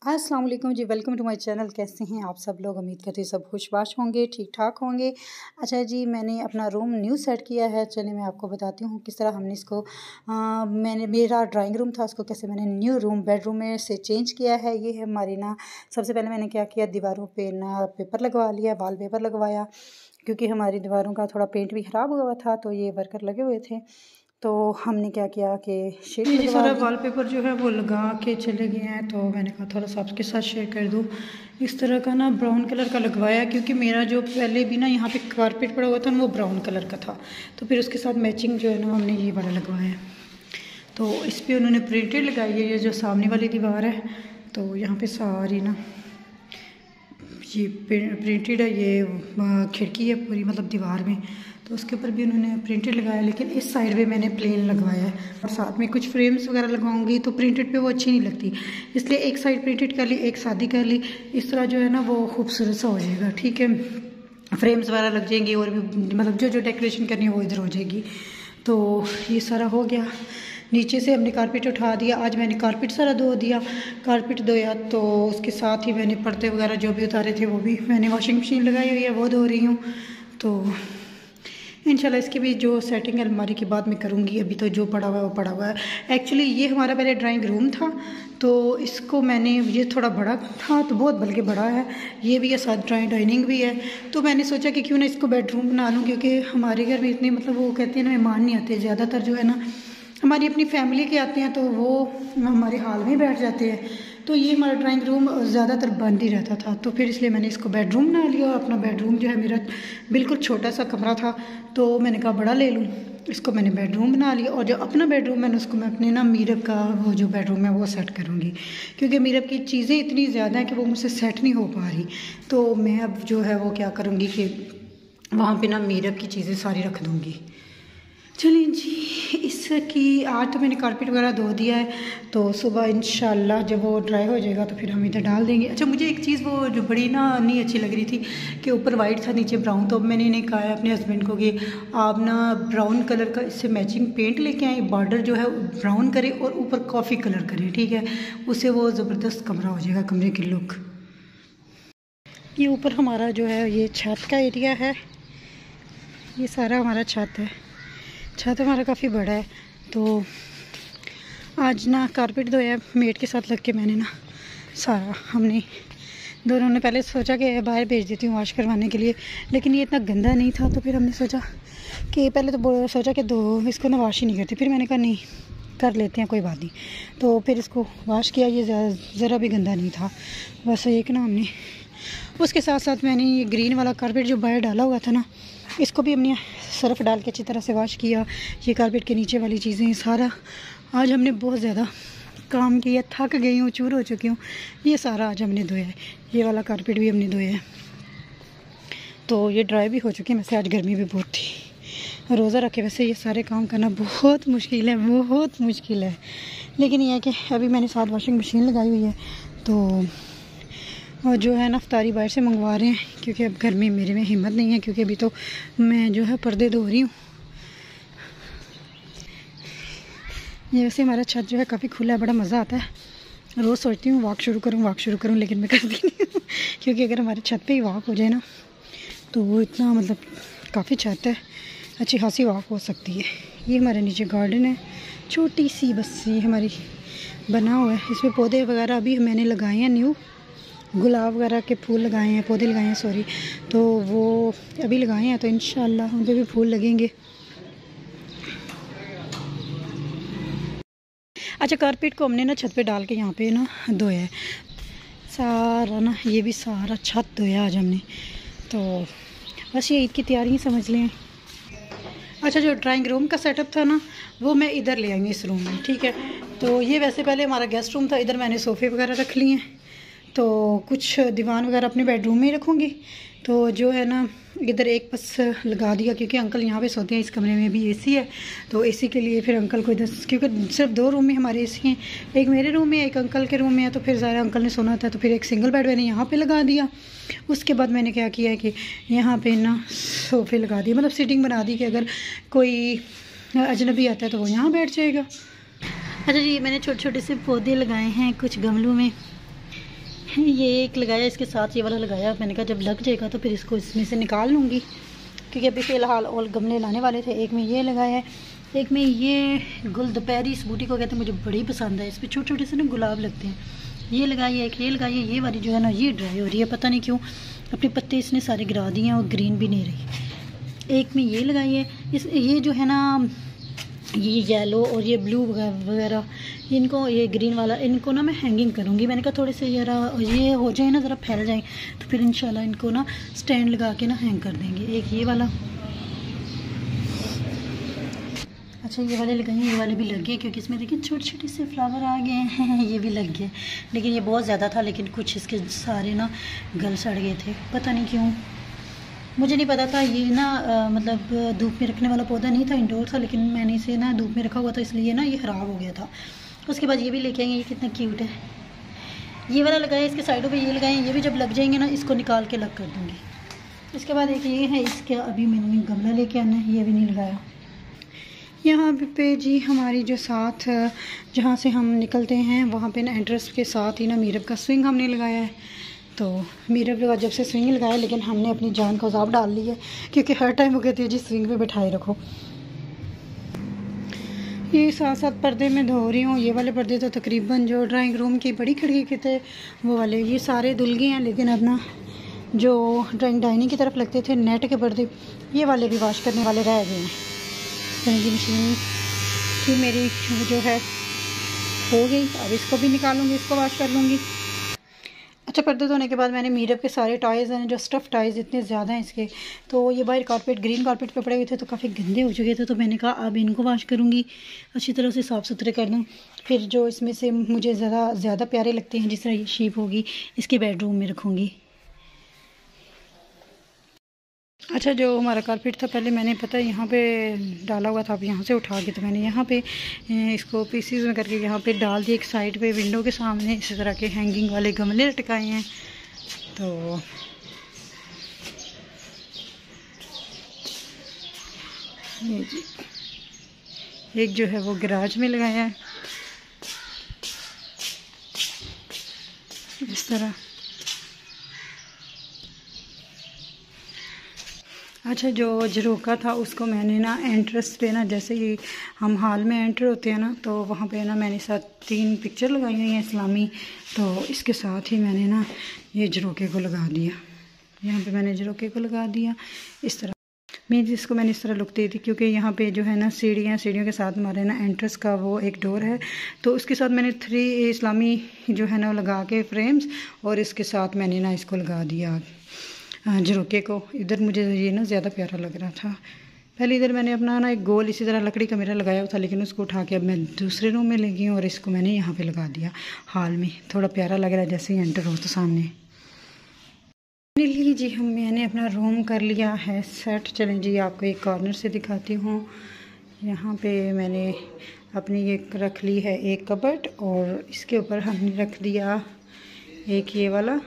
अस्सलाम वालेकुम जी, welcome to my channel. कैसे हैं आप सब लोग? उम्मीद करती हूँ सब खुशबाश होंगे, ठीक ठाक होंगे। अच्छा जी, मैंने अपना रूम न्यू सेट किया है। चलिए मैं आपको बताती हूँ किस तरह हमने इसको मेरा ड्राइंग रूम था, उसको कैसे मैंने न्यू रूम बेडरूम में से चेंज किया है। ये है हमारी ना, सबसे पहले मैंने क्या किया, दीवारों पे ना पेपर लगवा लिया, वॉल पेपर लगवाया, क्योंकि हमारी दीवारों का थोड़ा पेंट भी ख़राब हुआ था, तो ये वर्कर लगे हुए थे। तो हमने क्या किया कि शीट ये सारा वॉलपेपर जो है वो लगा के चले गए हैं, तो मैंने कहा थोड़ा सा आपके साथ शेयर कर दूँ। इस तरह का ना ब्राउन कलर का लगवाया, क्योंकि मेरा जो पहले भी ना यहाँ पे कारपेट पड़ा हुआ था ना, वो ब्राउन कलर का था, तो फिर उसके साथ मैचिंग जो है ना हमने ये वाला लगवाया है। तो इस पर उन्होंने प्रिंटेड लगाई है, ये जो सामने वाली दीवार है, तो यहाँ पर सारी ना ये प्रिंटेड है, ये खिड़की है पूरी मतलब दीवार में, तो उसके ऊपर भी उन्होंने प्रिंटेड लगाया। लेकिन इस साइड पे मैंने प्लेन लगवाया है, और साथ में कुछ फ्रेम्स वगैरह लगवाऊंगी, तो प्रिंटेड पे वो अच्छी नहीं लगती, इसलिए एक साइड प्रिंटेड कर ली, एक सादी कर ली। इस तरह जो है ना वो खूबसूरत सा हो जाएगा। ठीक है, फ्रेम्स वगैरह लग जाएंगी, और भी मतलब जो जो डेकोरेशन करनी है वो इधर हो जाएगी। तो ये सारा हो गया। नीचे से हमने कारपेट उठा दिया, आज मैंने कारपेट सारा धो दिया। कारपेट धोया तो उसके साथ ही मैंने पर्दे वगैरह जो भी उतारे थे वो भी मैंने वॉशिंग मशीन लगाई हुई है, वो धो रही हूँ। तो इंशाल्लाह इसकी भी जो सेटिंग अलमारी की बात मैं करूँगी। अभी तो जो पड़ा हुआ है वो पड़ा हुआ है। एक्चुअली ये हमारा पहले ड्राइंग रूम था, तो इसको मैंने, ये थोड़ा बड़ा था, तो बहुत बल्कि बड़ा है, ये भी है, साथ डाइनिंग भी है। तो मैंने सोचा कि क्यों ना इसको बेडरूम बना लूँ, क्योंकि हमारे घर में इतने मतलब वो कहते हैं ना मेहमान नहीं आते, ज़्यादातर जो है ना हमारी अपनी फैमिली के आते हैं, तो वो हमारे हाल में बैठ जाते हैं। तो ये हमारा ड्राइंग रूम ज़्यादातर बंद ही रहता था, तो फिर इसलिए मैंने इसको बेडरूम बना लिया। और अपना बेडरूम जो है मेरा बिल्कुल छोटा सा कमरा था, तो मैंने कहा बड़ा ले लूँ, इसको मैंने बेडरूम बना लिया। और जो अपना बेडरूम है उसको मैं अपने ना मीरब का वो जो बेडरूम है वो सेट करूँगी, क्योंकि मीरब की चीज़ें इतनी ज़्यादा हैं कि वो मुझसे सेट नहीं हो पा रही। तो मैं अब जो है वो क्या करूँगी कि वहाँ पर ना मीरब की चीज़ें सारी रख दूँगी। चलिए जी, इसकी आज तो मैंने कारपेट वगैरह धो दिया है, तो सुबह इंशाल्लाह जब वो ड्राई हो जाएगा तो फिर हम इधर डाल देंगे। अच्छा, मुझे एक चीज़ वो जो बड़ी ना नहीं अच्छी लग रही थी कि ऊपर वाइट था नीचे ब्राउन, तो मैंने इन्हें कहा है अपने हस्बैंड को कि आप ना ब्राउन कलर का इससे मैचिंग पेंट लेके आए, बॉर्डर जो है ब्राउन करें और ऊपर कॉफ़ी कलर करें, ठीक है, उससे वो ज़बरदस्त कमरा हो जाएगा, कमरे की लुक। ये ऊपर हमारा जो है ये छत का एरिया है, ये सारा हमारा छत है। छत हमारा काफ़ी बड़ा है। तो आज ना कारपेट धोया मेट के साथ लग के, मैंने ना सारा, हमने दोनों ने पहले सोचा कि बाहर भेज देती हूँ वॉश करवाने के लिए, लेकिन ये इतना गंदा नहीं था, तो फिर हमने सोचा कि पहले तो सोचा कि इसको ना वॉश ही नहीं करती, फिर मैंने कहा नहीं कर लेते हैं, कोई बात नहीं। तो फिर इसको वॉश किया, ये ज़रा भी गंदा नहीं था, बस एक ना हमने उसके साथ साथ मैंने ये ग्रीन वाला कारपेट जो बाहर डाला हुआ था ना, इसको भी हमने सर्फ डाल के अच्छी तरह से वॉश किया। ये कारपेट के नीचे वाली चीज़ें सारा, आज हमने बहुत ज़्यादा काम किया, थक गई हूँ, चूर हो चुकी हूँ। ये सारा आज हमने धोया है, ये वाला कारपेट भी हमने धोया है, तो ये ड्राई भी हो चुकी है। वैसे आज गर्मी भी बहुत थी, रोज़ा रखे वैसे ये सारे काम करना बहुत मुश्किल है, बहुत मुश्किल है। लेकिन यह है कि अभी मैंने साथ वॉशिंग मशीन लगाई हुई है, तो और जो है ना अफ्तारी बाहर से मंगवा रहे हैं, क्योंकि अब घर में मेरे में हिम्मत नहीं है, क्योंकि अभी तो मैं जो है पर्दे धो रही हूँ। ये वैसे हमारा छत जो है काफ़ी खुला है, बड़ा मज़ा आता है। रोज़ सोचती हूँ वॉक शुरू करूँ, लेकिन मैं करती नहीं हूँ, क्योंकि अगर हमारे छत पे ही वॉक हो जाए ना, तो वो इतना मतलब काफ़ी छत है, अच्छी खासी वॉक हो सकती है। ये हमारे नीचे गार्डन है, छोटी सी बस ये हमारी बना हुआ है, इसमें पौधे वगैरह अभी मैंने लगाए हैं, न्यू गुलाब वगैरह के फूल लगाए हैं, पौधे लगाए हैं सॉरी, तो वो अभी लगाए हैं, तो इंशाल्लाह उन पर भी फूल लगेंगे। अच्छा, कारपेट को हमने ना छत पे डाल के यहाँ पे ना धोया है सारा ना, ये भी सारा छत धोया आज हमने। तो बस ये ईद की तैयारी समझ लें। अच्छा, जो ड्राइंग रूम का सेटअप था ना, वो मैं इधर ले आएंगी इस रूम में, ठीक है। तो ये वैसे पहले हमारा गेस्ट रूम था, इधर मैंने सोफ़े वगैरह रख लिए हैं, तो कुछ दीवान वगैरह अपने बेडरूम में ही रखूँगी। तो जो है ना इधर एक बस लगा दिया, क्योंकि अंकल यहाँ पे सोते हैं, इस कमरे में भी एसी है, तो एसी के लिए फिर अंकल को इधर, क्योंकि सिर्फ 2 रूम में हमारे एसी हैं, एक मेरे रूम में एक अंकल के रूम में है, तो फिर ज़्यादा अंकल ने सोना था, तो फिर एक सिंगल बेड मैंने यहाँ पे लगा दिया। उसके बाद मैंने क्या किया है कि यहाँ पे ना सोफ़े लगा दिए, मतलब सीटिंग बना दी कि अगर कोई अजनबी आता है तो वो यहाँ बैठ जाएगा। अच्छा जी, मैंने छोटे छोटे से पौधे लगाए हैं कुछ गमलों में, ये एक लगाया, इसके साथ ये वाला लगाया। मैंने कहा जब लग जाएगा तो फिर इसको इसमें से निकाल लूँगी, क्योंकि अभी फ़िलहाल और गमले लाने वाले थे। एक में ये लगाया है, एक में ये गुल दोपहरी, इस बूटी को कहते हैं, मुझे बड़ी पसंद है। इस पर छोटे छोटे से ना गुलाब लगते हैं। ये लगाइए, एक ये लगाइए। ये वाली जो है ना ये ड्राई हो रही है, पता नहीं क्यों, अपने पत्ते इसने सारे गिरा दिए हैं और ग्रीन भी नहीं रही। एक में ये लगाइए। ये जो है ना ये येलो और ये ब्लू वगैरह, इनको, ये ग्रीन वाला, इनको ना मैं हैंगिंग करूँगी। मैंने कहा थोड़े से ज़रा ये हो जाए ना, ज़रा फैल जाए, तो फिर इंशाल्लाह इनको ना स्टैंड लगा के ना हैंग कर देंगे। एक ये वाला, अच्छा ये वाले लगाएंगे। ये वाले भी लग गए, क्योंकि इसमें देखिए छोटे छोटे से फ्लावर आ गए हैं। ये भी लग गए, लेकिन ये बहुत ज़्यादा था, लेकिन कुछ इसके सारे ना गल सड़ गए थे, पता नहीं क्यों, मुझे नहीं पता था। ये ना मतलब धूप में रखने वाला पौधा नहीं था, इंडोर था, लेकिन मैंने इसे ना धूप में रखा हुआ था, इसलिए ना ये ख़राब हो गया था। उसके बाद ये भी लेके आएंगे। ये कितना क्यूट है। ये वाला लगाया, इसके साइडों पे ये लगाए। ये भी जब लग जाएंगे ना, इसको निकाल के लग कर दूँगी। इसके बाद एक ये है, इसका अभी मैंने गमला लेके आना है, ये भी नहीं लगाया। यहाँ पे जी हमारी जो साथ जहाँ से हम निकलते हैं वहाँ पे ना एंट्रेंस के साथ ही ना मीरब का स्विंग हमने लगाया है। तो मीरब ने जब से स्विंग लगाया, लेकिन हमने अपनी जान का उजाब डाल ली है, क्योंकि हर टाइम वो कहती है जी स्विंग पे बैठाए रखो। ये साथ साथ पर्दे में धो रही हूँ। ये वाले पर्दे तो तकरीबन जो ड्राइंग रूम की बड़ी खिड़की के थे वो वाले, ये सारे धुल गए हैं। लेकिन अब ना जो डाइनिंग की तरफ लगते थे नेट के पर्दे, ये वाले भी वॉश करने वाले रह गए हैं। रंगी मशीन की मेरी जो है हो गई, अब इसको भी निकालूंगी, इसको वॉश कर लूँगी। अच्छा, पर्दे धोने के बाद मैंने मीरब के सारे टॉयज़ हैं, जो स्टफ़ टॉयज़ इतने ज़्यादा हैं इसके, तो ये बाहर कारपेट, ग्रीन कारपेट पे पड़े हुए थे, तो काफ़ी गंदे हो चुके थे। तो मैंने कहा अब इनको वॉश करूँगी, अच्छी तरह से साफ़ सुथरे कर दूँ। फिर जो इसमें से मुझे ज़्यादा प्यारे लगते हैं, जिस तरह ये शीप होगी, इसके बेडरूम में रखूँगी। अच्छा, जो हमारा कारपेट था पहले मैंने पता है यहाँ पे डाला हुआ था, अब यहाँ से उठा के तो मैंने यहाँ पे इसको पीसीज में करके यहाँ पे डाल दिया। एक साइड पे विंडो के सामने इसी तरह के हैंगिंग वाले गमले लटकाए हैं। तो ये जी एक जो है वो गैराज में लगाया है इस तरह। अच्छा, जो झरोका था उसको मैंने ना एंट्रेंस पे ना, जैसे ही हम हॉल में एंटर होते हैं ना, तो वहाँ पे ना मैंने साथ 3 पिक्चर लगाई हुई हैं इस्लामी, तो इसके साथ ही मैंने ना ये झरोके को लगा दिया। यहाँ पे मैंने झरोके को लगा दिया इस तरह। जिसको मैंने इस तरह लुक दी थी, क्योंकि यहाँ पे जो है ना सीढ़ियों के साथ हमारे ना एंट्रेंस का वो एक डोर है, तो उसके साथ मैंने 3 इस्लामी जो है ना लगा के फ्रेम्स, और इसके साथ मैंने ना इसको लगा दिया झरोके को। इधर मुझे ये ना ज़्यादा प्यारा लग रहा था। पहले इधर मैंने अपना ना एक गोल इसी तरह लकड़ी का मेरा लगाया हुआ था, लेकिन उसको उठा के अब मैं दूसरे रूम में ले गई हूँ, और इसको मैंने यहाँ पे लगा दिया हॉल में। थोड़ा प्यारा लग रहा है जैसे ही एंटर हो तो सामने। फाइनली जी मैंने अपना रूम कर लिया है सेट। चलें जी आपको एक कॉर्नर से दिखाती हूँ। यहाँ पे मैंने अपनी ये रख ली है एक कबर्ड, और इसके ऊपर हमने रख दिया एक ये वाला,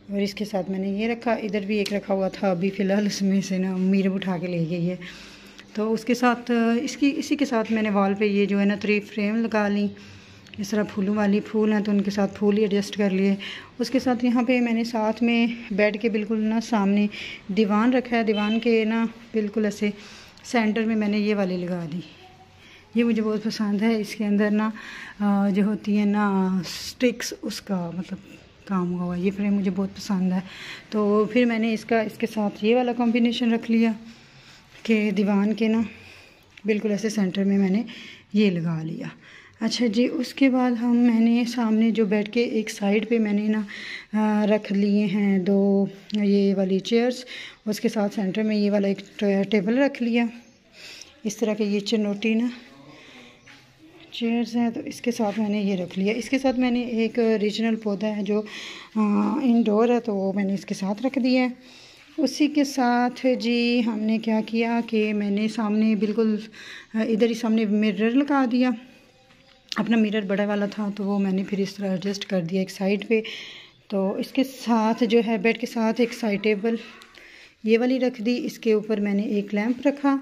और इसके साथ मैंने ये रखा। इधर भी एक रखा हुआ था, अभी फ़िलहाल उसमें से ना मीरब उठा के ले गई है। तो उसके साथ इसी के साथ मैंने वॉल पे ये जो है ना 3 फ्रेम लगा ली। इस तरह फूलों वाली फूल हैं तो उनके साथ फूल ही एडजस्ट कर लिए। उसके साथ यहाँ पे मैंने साथ में बेड के बिल्कुल ना सामने दीवान रखा है। दीवान के ना बिल्कुल ऐसे सेंटर में मैंने ये वाली लगा दी। ये मुझे बहुत पसंद है। इसके अंदर ना जो होती है ना स्टिक्स, उसका मतलब काम हुआ हुआ। ये फ्रेम मुझे बहुत पसंद है। तो फिर मैंने इसके साथ ये वाला कॉम्बिनेशन रख लिया कि दीवान के ना बिल्कुल ऐसे सेंटर में मैंने ये लगा लिया। अच्छा जी, उसके बाद मैंने सामने जो बेड के एक साइड पे मैंने ना रख लिए हैं 2 ये वाली चेयर्स। उसके साथ सेंटर में ये वाला एक टेबल रख लिया। इस तरह के ये चनोटी ना चेयर्स हैं, तो इसके साथ मैंने ये रख लिया। इसके साथ मैंने एक रीजनल पौधा है जो इंडोर है, तो वो मैंने इसके साथ रख दिया है। उसी के साथ जी हमने क्या किया कि मैंने सामने बिल्कुल इधर ही सामने मिरर लगा दिया। अपना मिरर बड़ा वाला था, तो वो मैंने फिर इस तरह एडजस्ट कर दिया एक साइड पे। तो इसके साथ जो है बेड के साथ एक साइड टेबल ये वाली रख दी। इसके ऊपर मैंने एक लैंप रखा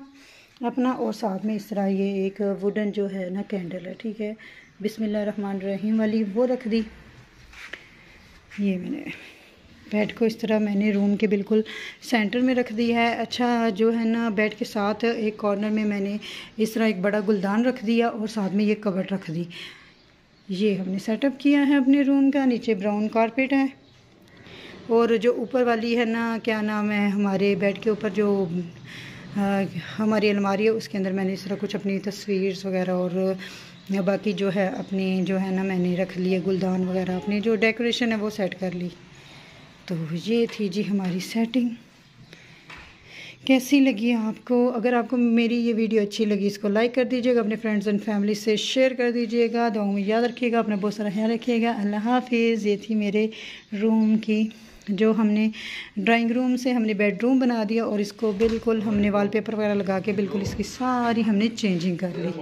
अपना, और साथ में इस तरह ये एक वुडन जो है ना कैंडल है, ठीक है, बिस्मिल्लाहिर्रहमानिर्रहीम वाली, वो रख दी। ये मैंने बेड को इस तरह मैंने रूम के बिल्कुल सेंटर में रख दिया है। अच्छा जो है ना, बेड के साथ एक कॉर्नर में मैंने इस तरह एक बड़ा गुलदान रख दिया और साथ में ये कबर्ड रख दी। ये हमने सेटअप किया है अपने रूम का। नीचे ब्राउन कारपेट है और जो ऊपर वाली है ना, क्या नाम है, हमारे बेड के ऊपर जो हमारी अलमारी है, उसके अंदर मैंने इस तरह कुछ अपनी तस्वीर वगैरह और बाकी जो है अपनी जो है ना, मैंने रख लिए गुलदान वगैरह, अपनी जो डेकोरेशन है वो सेट कर ली। तो ये थी जी हमारी सेटिंग। कैसी लगी आपको? अगर आपको मेरी ये वीडियो अच्छी लगी, इसको लाइक कर दीजिएगा, अपने फ्रेंड्स एंड फैमिली से शेयर कर दीजिएगा। दुआओं में याद रखिएगा, अपना बहुत सारा ख्याल रखिएगा। अल्लाह हाफिज़। ये थी मेरे रूम की, जो हमने ड्राइंग रूम से हमने बेडरूम बना दिया और इसको बिल्कुल हमने वॉलपेपर वगैरह लगा के बिल्कुल इसकी सारी हमने चेंजिंग कर ली।